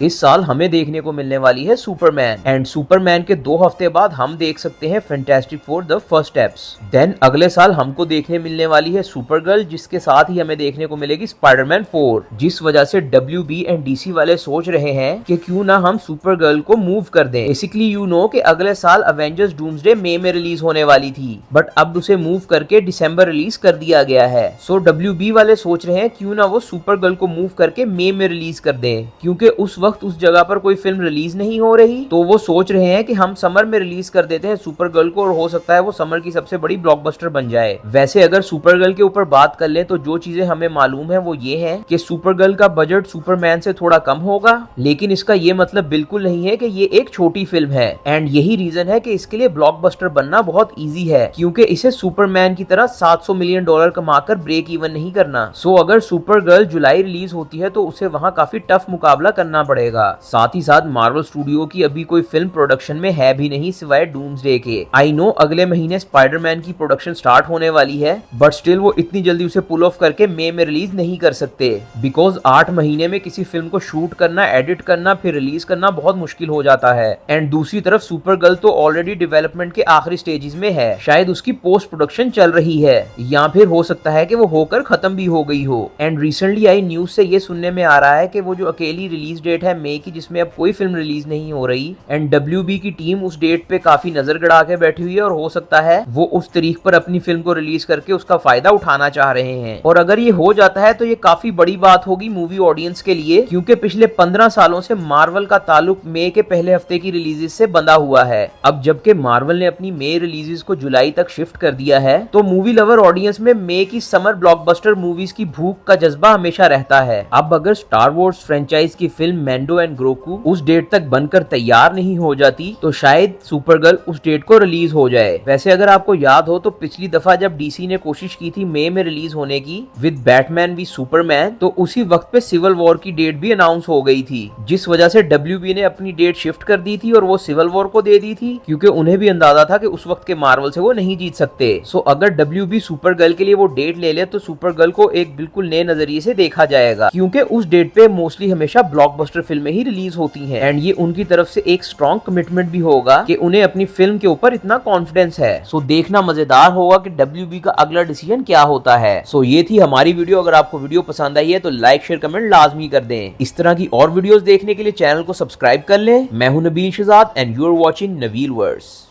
इस साल हमें देखने को मिलने वाली है सुपरमैन, एंड सुपरमैन के 2 हफ्ते बाद हम देख सकते हैं Fantastic Four the first steps. Then अगले साल हमको देखने मिलने वाली है सुपरगर्ल, जिसके साथ ही हमें देखने को मिलेगी स्पाइडरमैन 4, जिस वजह से WB एंड DC वाले सोच रहे हैं कि क्यों ना हम सुपरगर्ल को मूव कर दें। बेसिकली यू नो कि अगले साल अवेंजर्स डूम्सडे मई में रिलीज होने वाली थी, बट अब उसे मूव करके दिसंबर रिलीज कर दिया गया है। सो WB वाले सोच रहे हैं क्यों ना वो सुपरगर्ल को मूव करके मई में रिलीज कर दें, क्योंकि उस वक्त उस जगह पर कोई फिल्म रिलीज नहीं हो रही। तो वो सोच रहे हैं कि हम समर में रिलीज कर देते हैं सुपरगर्ल को, और हो सकता है वो समर की सबसे बड़ी ब्लॉकबस्टर बन जाए। वैसे अगर सुपरगर्ल के ऊपर बात कर ले तो जो चीजें हमें मालूम है वो ये है कि सुपरगर्ल का बजट सुपरमैन से थोड़ा कम होगा, लेकिन इसका ये मतलब बिल्कुल नहीं है कि ये एक छोटी फिल्म है। एंड यही रीजन है कि इसके लिए ब्लॉकबस्टर बनना बहुत इजी है, क्योंकि इसे सुपरमैन की तरह $700 मिलियन कमाकर ब्रेक इवन नहीं करना। सो अगर सुपरगर्ल जुलाई रिलीज होती है तो उसे वहाँ काफी टफ मुकाबला करना पड़ेगा। साथ ही साथ मार्वल स्टूडियो की अभी कोई फिल्म प्रोडक्शन में है भी नहीं सिवाय डूम्सडे के। आई नो अगले महीने स्पाइडरमैन की प्रोडक्शन स्टार्ट होने वाली है, बट स्टिल वो इतनी जल्दी उसे पुल ऑफ करके मई में रिलीज नहीं कर सकते, बिकॉज 8 महीने में किसी फिल्म को शूट करना, एडिट करना, फिर रिलीज करना बहुत मुश्किल हो जाता है। एंड दूसरी तरफ सुपरगर्ल तो ऑलरेडी डेवलपमेंट के आखिरी स्टेजेस में है, शायद उसकी पोस्ट प्रोडक्शन चल रही है, या फिर हो सकता है कि वो होकर खत्म भी हो गई हो। एंड रिसेंटली आई न्यूज से ये सुनने में आ रहा है कि वो जो अकेली रिलीज डेट है मई की, जिसमें अब कोई फिल्म रिलीज नहीं हो रही, एंड WB की टीम उस डेट पे काफी नजर गड़ा के बैठी हुई है, और हो सकता है वो उस तारीख पर अपनी फिल्म को रिलीज करके उसका फायदा उठाना चाह रहे हैं। और अगर ये हो जाता है तो ये काफी बड़ी बात होगी मूवी ऑडियंस के लिए, क्योंकि पिछले 15 सालों से मार्वल का ताल्लुक मई के पहले हफ्ते की रिलीजेस से बंधा हुआ है। अब जबकि मार्वल ने अपनी मई रिलीजेस को जुलाई तक शिफ्ट कर दिया है, तो मूवी लवर ऑडियंस में मई की समर ब्लॉकबस्टर मूवीज की भूख का जज्बा हमेशा रहता है। अब अगर स्टार वॉर्स फ्रेंचाइज की फिल्म मैंडो एंड ग्रोकू उस डेट तक बनकर तैयार नहीं हो जाती तो शायद सुपरगर्ल उस डेट को रिलीज हो जाए। वैसे अगर आपको याद हो तो पिछली दफा जब DC ने कोशिश की थी मई में रिलीज होने की विद बैटमैन वी सुपरमैन, तो उसी वक्त पे सिविल वॉर की डेट भी अनाउंस हो गई थी, जिस वजह से WB ने अपनी डेट शिफ्ट कर दी थी और वो सिविल वॉर को दे दी थी, क्योंकि उन्हें भी अंदाजा था कि उस वक्त के मार्वल से वो नहीं जीत सकते। सो अगर WB सुपरगर्ल के लिए वो डेट ले ले तो सुपरगर्ल को एक बिल्कुल नए नजरिए से देखा जाएगा, क्योंकि उस डेट पे मोस्टली हमेशा ब्लॉकबस्टर फिल्में ही रिलीज होती हैं, एंड ये उनकी तरफ से एक स्ट्रॉन्ग कमिटमेंट भी होगा कि उन्हें अपनी फिल्म के ऊपर इतना कॉन्फिडेंस है। सो देखना मजेदार होगा कि WB का अगला डिसीजन क्या होता है। सो ये थी हमारी वीडियो। अगर आपको वीडियो पसंद आई है तो लाइक शेयर कमेंट लाजमी कर दें। इस तरह की और वीडियोस देखने के लिए चैनल को सब्सक्राइब कर लें। मैं हूं Nabeel Shahzad and you are watching Naveel verse.